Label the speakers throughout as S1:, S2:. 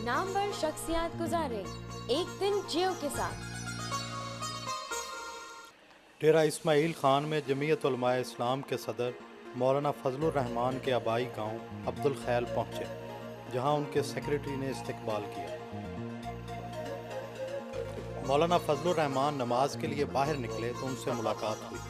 S1: नामवर शख्सियत गुजारे एक दिन जियो के साथ।
S2: डेरा इस्माइल खान में जमीयत उलमाए इस्लाम के सदर मौलाना फजलुर रहमान के आबाई गांव अब्दुल खैल पहुंचे, जहां उनके सेक्रेटरी ने इस्तकबाल किया। मौलाना फजलुर रहमान नमाज के लिए बाहर निकले तो उनसे मुलाकात हुई।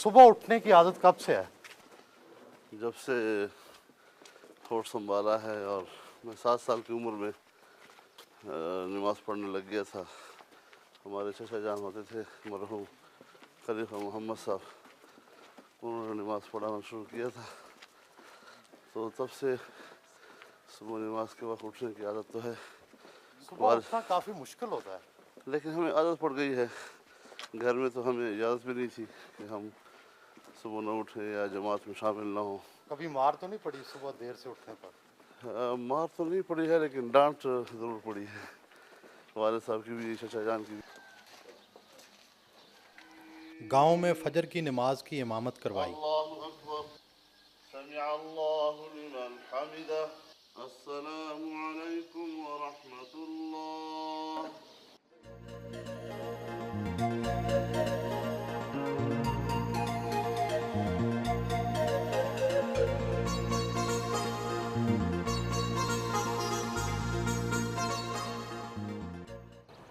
S2: सुबह उठने की आदत कब से है?
S3: जब से होश संभाला है, और मैं 7 साल की उम्र में नमाज़ पढ़ने लग गया था। हमारे चचा जान होते थे मरहूम खलीफा मोहम्मद साहब, उन्होंने नमाज़ पढ़ाना शुरू किया था, तो तब से सुबह नमाज के वक्त उठने की आदत तो है।
S2: सुबह उठना काफ़ी मुश्किल होता है,
S3: लेकिन हमें आदत पड़ गई है। घर में तो हमें इजाज़त भी नहीं थी कि हम सुबह न उठें या जमात में शामिल ना हों।
S2: कभी मार तो नहीं पड़ी सुबह देर से उठने पर?
S3: मार तो नहीं पड़ी है, लेकिन डांट ज़रूर पड़ी है, वालिद साहब की भी, चचा जान की भी।
S2: गांव में फजर की नमाज की इमामत करवाई।
S3: अल्लाहु अकबर, समिअ अल्लाहु लिमन हमिदा, अस्सलामु अलैकुम व रहमतुल्लाह।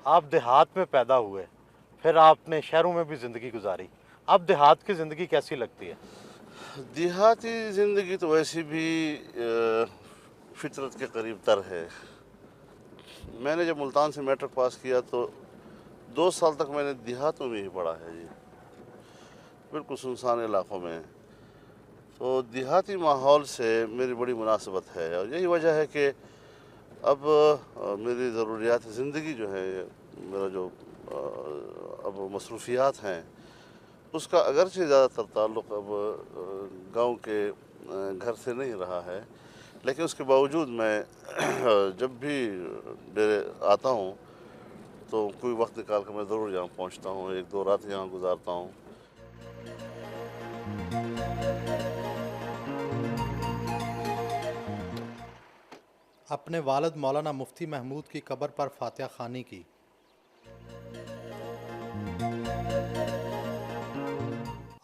S2: आप देहात में पैदा हुए, फिर आपने शहरों में भी ज़िंदगी गुजारी। अब देहात की ज़िंदगी कैसी लगती है?
S3: देहाती ज़िंदगी तो वैसे भी फितरत के करीब तर है। मैंने जब मुल्तान से मैट्रिक पास किया तो 2 साल तक मैंने देहातों में ही पढ़ा है जी, बिल्कुल सुनसान इलाक़ों में। तो देहाती माहौल से मेरी बड़ी मुनासबत है, और यही वजह है कि अब मेरी ज़रूरियात ज़िंदगी जो है, मेरा जो अब मसरूफ़ियात हैं, उसका अगरचे ज़्यादातर ताल्लुक़ अब गांव के घर से नहीं रहा है, लेकिन उसके बावजूद मैं जब भी डेरे आता हूँ तो कोई वक्त निकाल कर मैं ज़रूर यहाँ पहुँचता हूँ, 1-2 रात यहाँ गुजारता हूँ।
S2: अपने वालिद मौलाना मुफ्ती महमूद की कब्र पर फातिहा खानी की।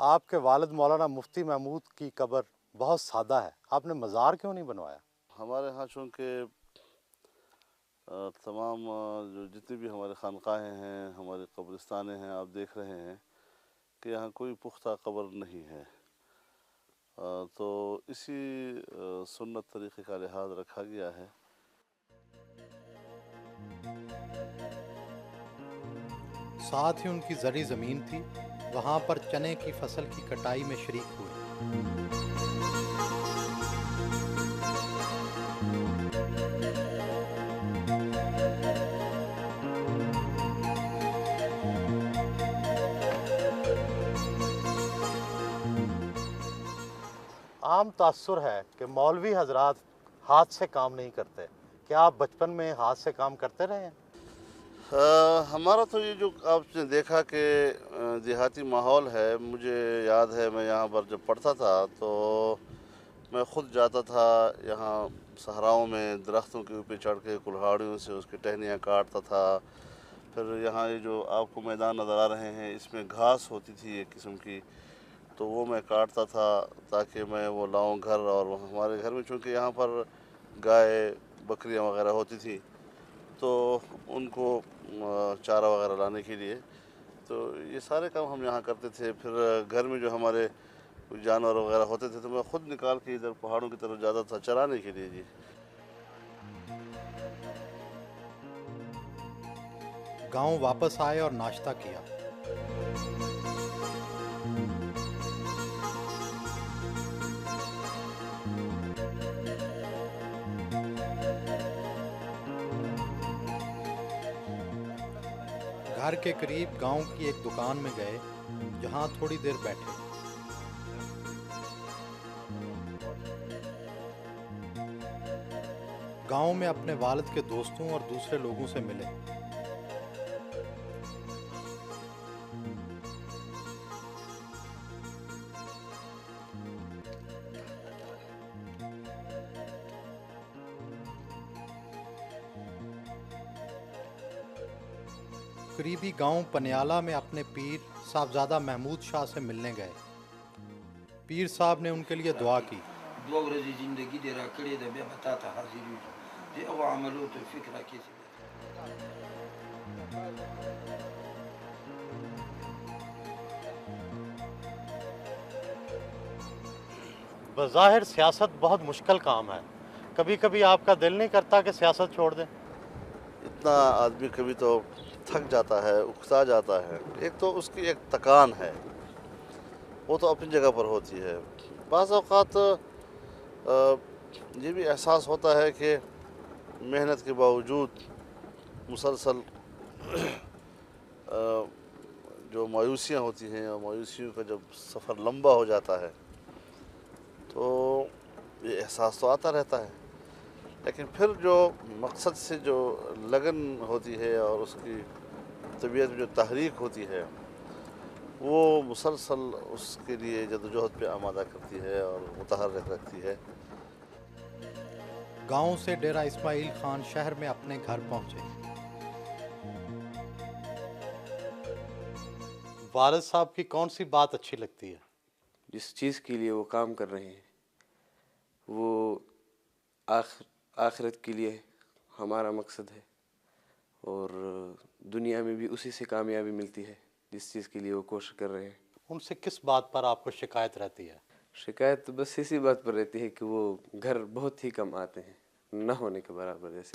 S2: आपके वालिद मौलाना मुफ्ती महमूद की कब्र बहुत सादा है, आपने मज़ार क्यों नहीं बनवाया?
S3: हमारे यहाँ चूँकि तमाम जो जितनी भी हमारे खानकाहें हैं, हमारे कब्रिस्तानें हैं, आप देख रहे हैं कि यहाँ कोई पुख्ता कब्र नहीं है, तो इसी सुन्नत तरीक़े का लिहाज रखा गया है।
S2: साथ ही उनकी ज़री ज़मीन थी, वहाँ पर चने की फसल की कटाई में शरीक हुए। आम तासुर है कि मौलवी हजरात हाथ से काम नहीं करते। क्या आप बचपन में हाथ से काम करते रहे हैं?
S3: हमारा तो ये जो आपने देखा कि देहाती माहौल है, मुझे याद है मैं यहाँ पर जब पढ़ता था तो मैं ख़ुद जाता था यहाँ सहराओं में, दरख्तों के ऊपर चढ़ के कुल्हाड़ियों से उसकी टहनियाँ काटता था। फिर यहाँ ये जो आपको मैदान नज़र आ रहे हैं, इसमें घास होती थी एक किस्म की, तो वो मैं काटता था ताकि मैं वो लाऊं घर। और हमारे घर में चूँकि यहाँ पर गाय बकरियाँ वगैरह होती थी, तो उनको चारा वगैरह लाने के लिए, तो ये सारे काम हम यहाँ करते थे। फिर घर में जो हमारे जानवर वगैरह होते थे तो मैं ख़ुद निकाल के इधर पहाड़ों की तरफ जाता था चराने के लिए जी।
S2: गांव वापस आए और नाश्ता किया। घर के करीब गांव की एक दुकान में गए, जहां थोड़ी देर बैठे। गांव में अपने वालिद के दोस्तों और दूसरे लोगों से मिले। करीबी गांव पनियाला में अपने पीर साहबजादा महमूद शाह से मिलने गए। पीर साहब ने उनके लिए दुआ की।
S4: دو ورځې زندگی دې راکړې ده، بیا به تا ته حاضرېږو د هغو عملو توفیق راکړي.
S2: बज़ाहिर सियासत बहुत मुश्किल काम है, कभी कभी आपका दिल नहीं करता कि सियासत छोड़ दें?
S3: इतना आदमी कभी तो थक जाता है, उकसा जाता है। एक तो उसकी एक थकान है, वो तो अपनी जगह पर होती है। बाज़ औक़ात ये भी एहसास होता है कि मेहनत के बावजूद मुसलसल जो मायूसियाँ होती हैं, और मायूसियों का जब सफ़र लंबा हो जाता है तो ये एहसास तो आता रहता है, लेकिन फिर जो मकसद से जो लगन होती है और उसकी तबीयत में जो तहरीक होती है वो मुसलसल उसके लिए जदोजहद पे आमादा करती है और मुतहर्रिक रखती है।
S2: गांव से डेरा इस्माइल खान शहर में अपने घर पहुंचे। वालिद साहब की कौन सी बात अच्छी लगती है?
S5: जिस चीज़ के लिए वो काम कर रहे हैं वो आखिरत के लिए हमारा मकसद है, और दुनिया में भी उसी से कामयाबी मिलती है जिस चीज़ के लिए वो कोशिश कर रहे हैं।
S2: उनसे किस बात पर आपको शिकायत रहती है?
S5: शिकायत तो बस इसी बात पर रहती है कि वो घर बहुत ही कम आते हैं, न होने के बराबर जैसे।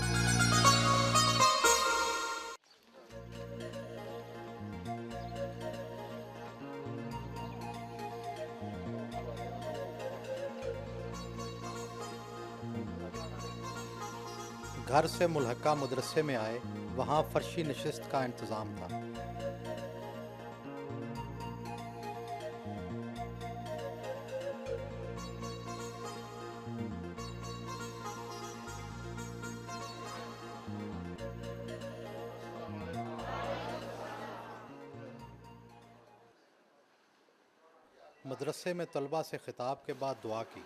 S2: घर से मुल्हका मदरसे में आए, वहाँ फर्शी नशिस्त का इंतज़ाम था। मदरसे में तलबा से खिताब के बाद दुआ की।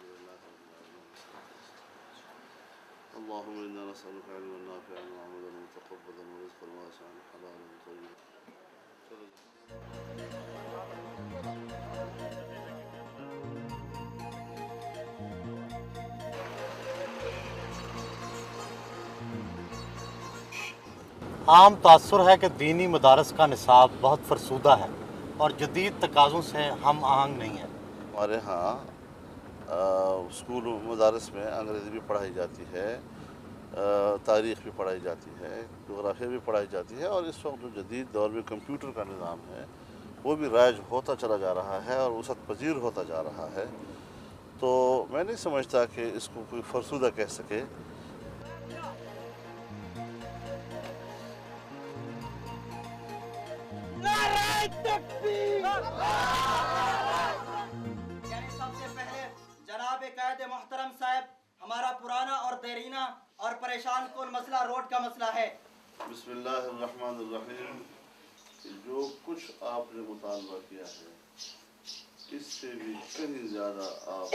S3: اللهم إنا نسألك علما نافعا وعملا متقبلا ورزقا واسعا حلالا طيبا.
S2: आम तासुर है कि दीनी मदारस का निसाब बहुत फरसूदा है और जदीद तकाज़ों से हम आहंग नहीं है।
S3: हमारे यहाँ स्कूल मदारस में अंग्रेज़ी भी पढ़ाई जाती है, तारीख़ भी पढ़ाई जाती है, जोग्राफिया भी पढ़ाई जाती है, और इस वक्त जो जदीद दौर में कंप्यूटर का निज़ाम है वो भी राइज होता चला जा रहा है और वसअत पजीर होता जा रहा है। तो मैं नहीं समझता कि इसको कोई फरसूदा कह सके।
S6: यानी सबसे पहले जनाब कायद मोहतरम साहब, हमारा पुराना और देरीना और परेशान कौन मसला रोड का मसला है।
S3: बिस्मिल्लाहिर्रहमानिर्रहीम। जो कुछ आपने मुतालबा किया है इससे भी कहीं ज़्यादा आप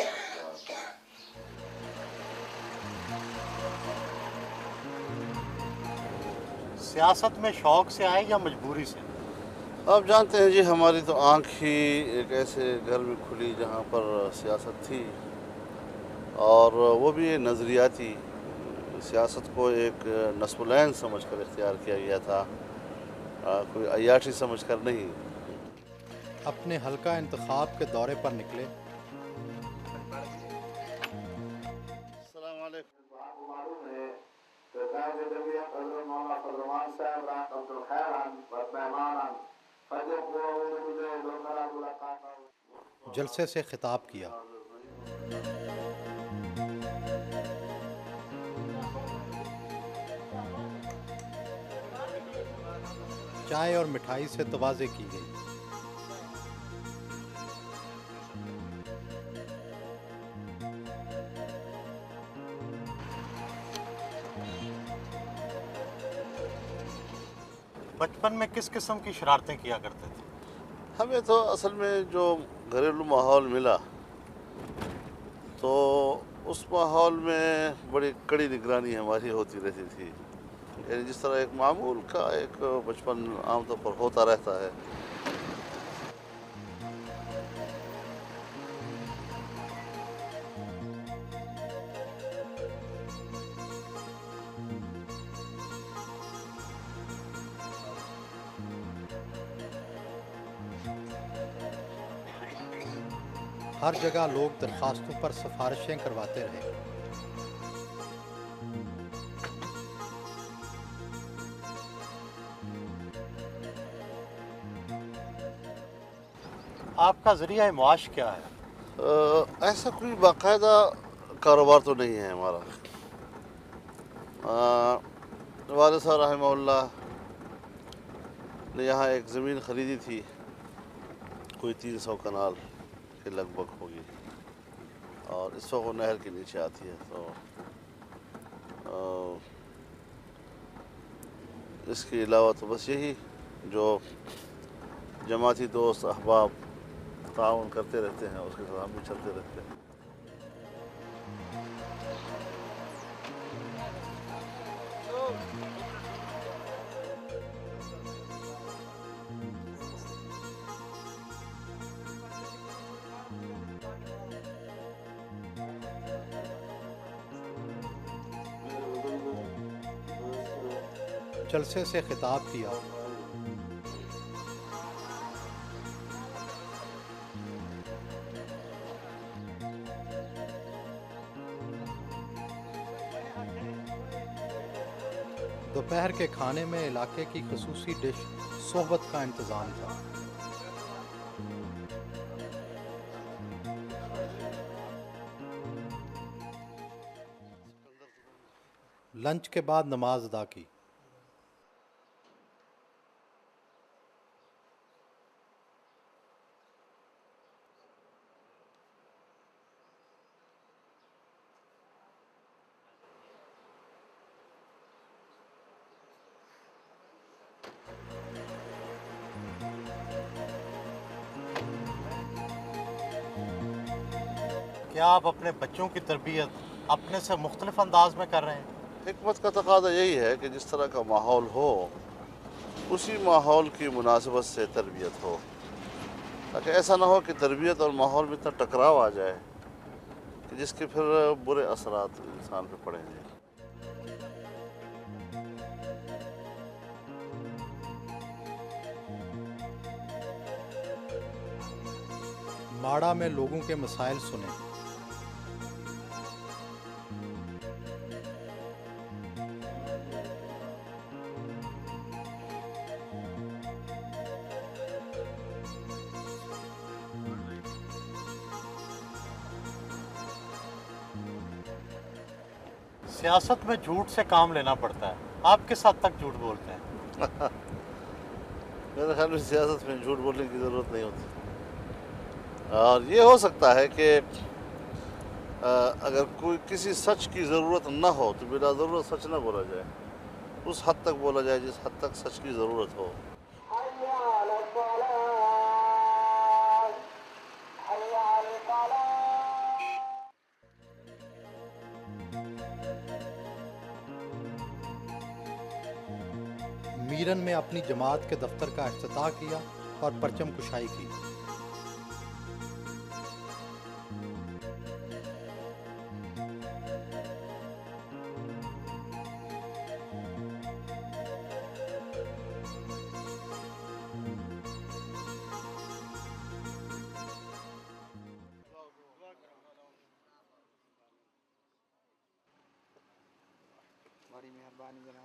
S2: सियासत में शौक़ से आए या मजबूरी से?
S3: आप जानते हैं जी, हमारी तो आँख ही एक ऐसे घर में खुली जहाँ पर सियासत थी, और वो भी नज़रियाती सियासत को एक नस्बुलैन समझ कर इख्तियार किया गया था, कोई अय्याशी समझ कर नहीं।
S2: अपने हल्का इंतखाब के दौरे पर निकले। जलसे से खिताब किया। चाय और मिठाई से तवाज़े की गई। बचपन में किस किस्म की शरारतें किया करते थे?
S3: हमें तो असल में जो घरेलू माहौल मिला तो उस माहौल में बड़ी कड़ी निगरानी हमारी होती रहती थी, यानी जिस तरह एक मामूल का एक बचपन आमतौर पर होता रहता है।
S2: हर जगह लोग दरखास्तों पर सिफारिशें करवाते रहे। आपका ज़रिया मुआश क्या है?
S3: ऐसा कोई बाकायदा कारोबार तो नहीं है हमारा। वालिद साहब रहमहुल्लाह ने यहाँ एक ज़मीन ख़रीदी थी, कोई 300 कनाल के लगभग होगी, और इस वक्त वो नहर के नीचे आती है। तो इसके अलावा तो बस यही जो जमाती दोस्त अहबाब ताउन करते रहते हैं, उसके साथ हम भी चलते रहते हैं।
S2: जलसे से खिताब किया। दोपहर के खाने में इलाके की खसूसी डिश सोहबत का इंतज़ाम था। लंच के बाद नमाज अदा की। क्या आप अपने बच्चों की तरबियत अपने से मुख्तलिफ अंदाज में कर रहे हैं?
S3: हिकमत का तकाज़ा यही है कि जिस तरह का माहौल हो उसी माहौल की मुनासिबत से तरबियत हो, ताकि ऐसा ना हो कि तरबियत और माहौल में इतना टकराव आ जाए कि जिसके फिर बुरे असरात इंसान पे पड़ेंगे।
S2: माड़ा में लोगों के मसाइल सुने।
S7: सियासत में झूठ से काम लेना पड़ता है, आप किस हद तक झूठ बोलते हैं?
S3: मेरे ख्याल में सियासत में झूठ बोलने की ज़रूरत नहीं होती, और ये हो सकता है कि अगर कोई किसी सच की ज़रूरत न हो तो बिला ज़रूरत सच न बोला जाए, उस हद तक बोला जाए जिस हद तक सच की ज़रूरत हो।
S2: मीरन में अपनी जमात के दफ्तर का इफ्तिताह किया और परचम कुशाई की।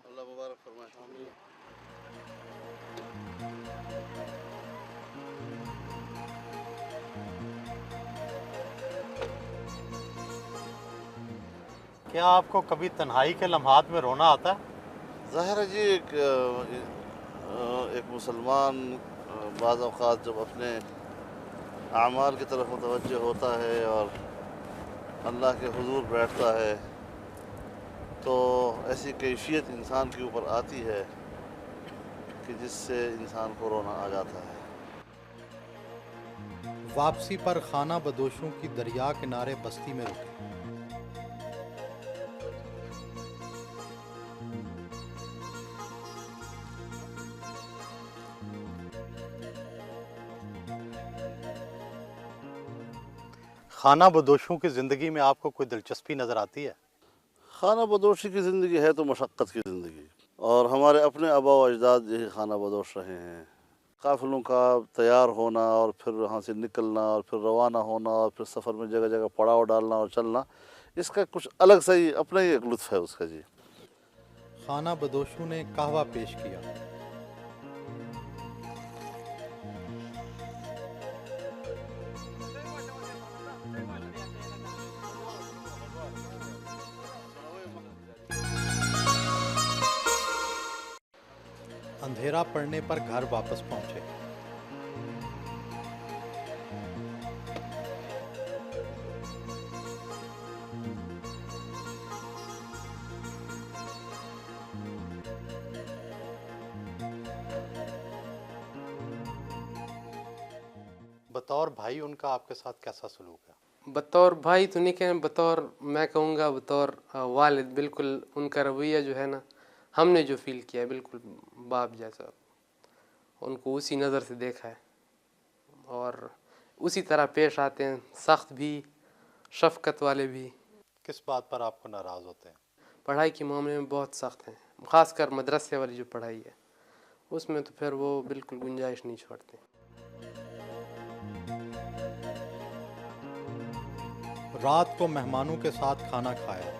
S3: अल्लाह मुबारक फरमाए।
S7: क्या आपको कभी तन्हाई के लम्हात में रोना आता है?
S3: ज़ाहिर है जी, एक मुसलमान बाज़ औक़ात जब अपने आमाल की तरफ मुतवज्जह होता है और अल्लाह के हुजूर बैठता है तो ऐसी कैफियत इंसान के ऊपर आती है کہ جس سے انسان کو رونا آ جاتا ہے۔
S2: واپسی پر خانہ بدوشوں کی دریا کنارے بستی میں رکے۔ خانہ بدوشوں کی زندگی میں آپ کو کوئی دلچسپی نظر آتی ہے؟
S3: خانہ بدوشی کی زندگی ہے تو مشقت کی زندگی، اور ہمارے اپنے آبا و اجداد یہی خانہ بدوش رہے ہیں۔ قافلوں کا تیار ہونا اور پھر وہاں سے نکلنا اور پھر روانہ ہونا اور پھر سفر میں جگہ جگہ پڑاؤ ڈالنا اور چلنا، اس کا کچھ الگ سا ہی اپنا ہی ایک لطف ہے اس کا جی۔
S2: خانہ بدوشوں نے قہوہ پیش کیا۔ اندھیرا پڑنے پر گھر واپس پہنچے۔ بطور بھائی ان کا آپ کے ساتھ کیسا سلوک ہے؟
S8: بطور بھائی تو نہیں کہیں، بطور میں کہوں گا بطور والد بالکل ان کا رویہ جو ہے نا، ہم نے جو فیل کیا ہے بالکل باپ جیسا، ان کو اسی نظر سے دیکھا ہے اور اسی طرح پیش آتے ہیں، سخت بھی شفقت والے بھی۔
S2: کس بات پر آپ کو ناراض ہوتے ہیں؟
S8: پڑھائی کے معاملے میں بہت سخت ہیں، خاص کر مدرسے والی جو پڑھائی ہے اس میں تو پھر وہ بالکل گنجائش نہیں چھوڑتے۔
S2: رات کو مہمانوں کے ساتھ کھانا کھایا۔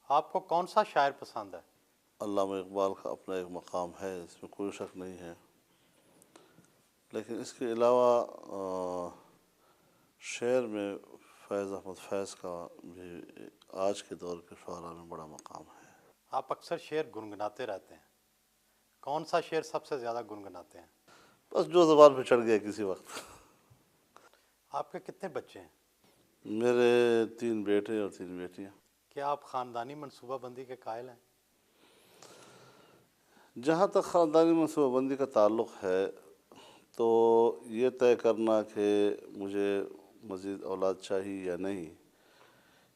S2: آپ کو کون سا شاعر پسند ہے؟
S3: علامہ اقبال کا اپنا ایک مقام ہے، اس میں کوئی شک نہیں ہے، لیکن اس کے علاوہ شعر میں فیض احمد فیض کا بھی آج کے دور کے شعراء میں بڑا مقام ہے۔
S2: آپ اکثر شعر گنگناتے رہتے ہیں، کون سا شعر سب سے زیادہ گنگناتے ہیں؟
S3: بس جو زبان پہ چڑھ گیا کسی وقت۔
S2: آپ کے کتنے بچے ہیں؟
S3: میرے 3 بیٹے اور 3 بیٹیاں۔
S2: کیا آپ خاندانی منصوبہ بندی کے قائل ہیں؟
S3: جہاں تک خاندانی منصوبہ بندی کا تعلق ہے تو یہ طے کرنا کہ مجھے مزید اولاد چاہیے یا نہیں،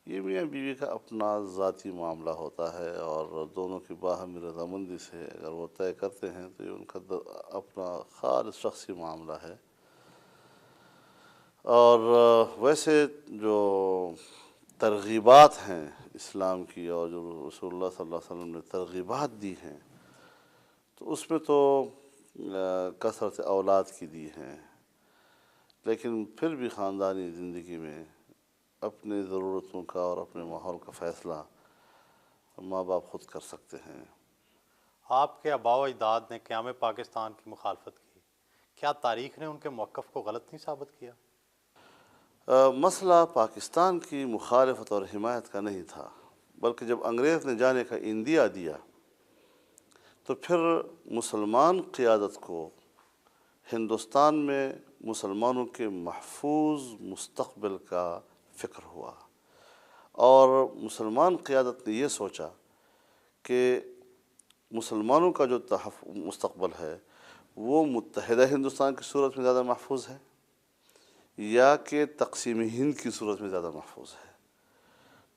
S3: یہ میاں بیوی کا اپنا ذاتی معاملہ ہوتا ہے، اور دونوں کی باہمی رضامندی سے اگر وہ طے کرتے ہیں تو یہ ان کا اپنا خالص شخصی معاملہ ہے۔ اور ویسے جو ترغیبات ہیں اسلام کی اور جو رسول اللہ صلی اللہ علیہ وسلم نے ترغیبات دی ہیں تو اس میں تو کثرت اولاد کی دی ہیں، لیکن پھر بھی خاندانی زندگی میں اپنی ضرورتوں کا اور اپنے ماحول کا فیصلہ ماں باپ خود کر سکتے ہیں۔
S2: آپ کے آباء و اجداد نے قیام پاکستان کی مخالفت کی، کیا تاریخ نے ان کے موقف کو غلط نہیں ثابت کیا؟
S3: مسئلہ پاکستان کی مخالفت اور حمایت کا نہیں تھا، بلکہ جب انگریز نے جانے کا عندیہ دیا تو پھر مسلمان قیادت کو ہندوستان میں مسلمانوں کے محفوظ مستقبل کا فکر ہوا، اور مسلمان قیادت نے یہ سوچا کہ مسلمانوں کا جو مستقبل ہے وہ متحدہ ہندوستان کی صورت میں زیادہ محفوظ ہے یا کہ تقسیم ہند کی صورت میں زیادہ محفوظ ہے۔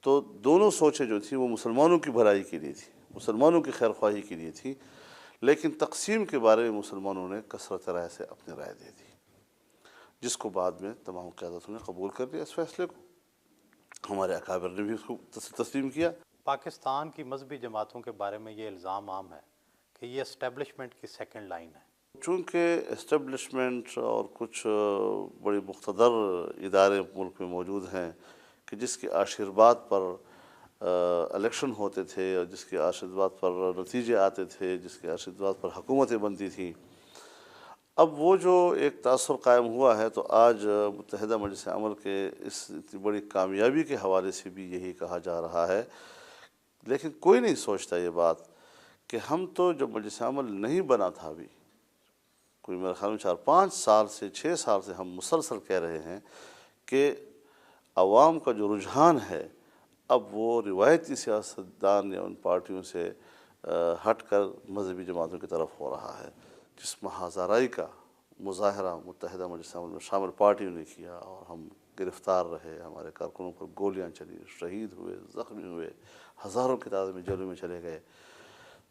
S3: تو دونوں سوچیں جو تھیں وہ مسلمانوں کی بھلائی کے لیے تھی، مسلمانوں کی خیر خواہی کے لیے تھی، لیکن تقسیم کے بارے میں مسلمانوں نے کثرت رائے سے اپنی رائے دے دی، جس کو بعد میں تمام قیادتوں نے قبول کر لیا۔ اس فیصلے کو ہمارے اکابر نے بھی اس کو تسلیم کیا۔
S2: پاکستان کی مذہبی جماعتوں کے بارے میں یہ الزام عام ہے کہ یہ اسٹیبلشمنٹ کی سیکنڈ لائن ہے۔
S3: چونکہ اسٹیبلشمنٹ اور کچھ بڑی مقتدر ادارے ملک میں موجود ہیں کہ جس کے آشرواد پر الیکشن ہوتے تھے اور جس کے آشرواد پر نتیجے آتے تھے، جس کے آشرواد پر حکومتیں بنتی تھیں، اب وہ جو ایک تاثر قائم ہوا ہے تو آج متحدہ مجلس عمل کے اس اتنی بڑی کامیابی کے حوالے سے بھی یہی کہا جا رہا ہے، لیکن کوئی نہیں سوچتا یہ بات کہ ہم تو جب مجلس عمل نہیں بنا تھا ابھی کوئی میرے خیال میں 4-5 سال سے 6 سال سے ہم مسلسل کہہ رہے ہیں کہ عوام کا جو رجحان ہے اب وہ روایتی سیاستدان یا ان پارٹیوں سے ہٹ کر مذہبی جماعتوں کی طرف ہو رہا ہے. جسم ہزارائی کا مظاہرہ متحدہ مجلس عمل میں شامل پارٹیوں نے کیا اور ہم گرفتار رہے، ہمارے کارکنوں پر گولیاں چلی، شہید ہوئے، زخمی ہوئے، ہزاروں کی تعداد میں جیلوں میں چلے گئے.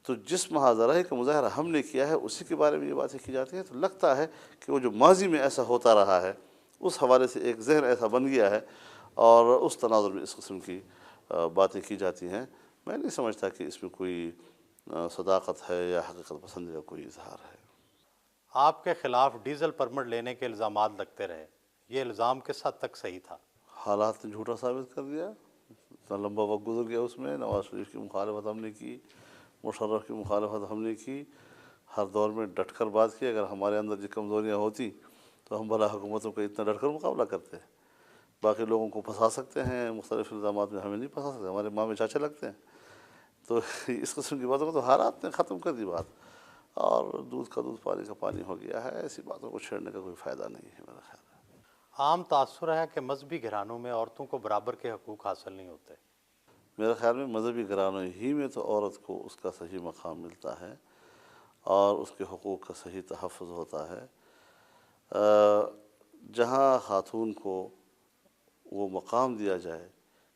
S3: تو جس ہزارائی کا مظاہرہ ہم نے کیا ہے اسی کے بارے میں یہ باتیں کی جاتی ہیں. تو لگتا ہے کہ وہ جو ماضی میں ایسا ہوتا رہا ہے اس حوالے سے ایک ذہن ایسا بن گیا ہے اور اس تناظر میں اس قسم کی باتیں کی جاتی ہیں. میں نہیں سمجھتا کہ اس میں کوئی صداقت ہے یا حقیقت پسندی کا کوئی اظہار ہے.
S2: آپ کے خلاف ڈیزل پرمٹ لینے کے الزامات لگتے رہے، یہ الزام کس حد تک صحیح تھا؟
S3: حالات نے جھوٹا ثابت کر دیا. اتنا لمبا وقت گزر گیا اس میں. نواز شریف کی مخالفت ہم نے کی، مشرف کی مخالفت ہم نے کی، ہر دور میں ڈٹ کر بات کی. اگر ہمارے اندر جو کمزوریاں ہوتی تو ہم بلا حکومتوں کا اتنا ڈٹ کر مقابلہ کرتے. باقی لوگوں کو پھنسا سکتے ہیں مختلف الزامات میں، ہمیں نہیں پھنسا سکتے، ہمارے ماں چاچا لگتے ہیں. تو اس قسم کی باتوں کو تو حالات نے ختم کر دی بات، اور دودھ کا دودھ پانی کا پانی ہو گیا ہے. ایسی باتوں کو چھیڑنے کا کوئی فائدہ نہیں ہے میرا خیال ہے.
S2: عام تاثر ہے کہ مذہبی گھرانوں میں عورتوں کو برابر کے حقوق حاصل نہیں ہوتے.
S3: میرے خیال میں مذہبی گھرانوں ہی میں تو عورت کو اس کا صحیح مقام ملتا ہے اور اس کے حقوق کا صحیح تحفظ ہوتا ہے. جہاں خاتون کو وہ مقام دیا جائے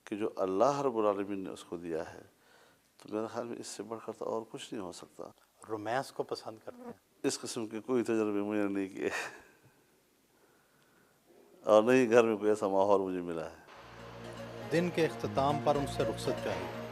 S3: کہ جو اللہ رب العالمین نے اس کو دیا ہے، تو میرے خیال میں اس سے بڑھ کر تو اور کچھ نہیں ہو سکتا.
S2: رومانس کو پسند کرتے ہیں؟
S3: اس قسم کے کوئی تجربے مجھے نہیں کیے اور نہیں گھر میں کوئی ایسا ماحول مجھے ملا ہے.
S2: دن کے اختتام پر ان سے رخصت چاہیے.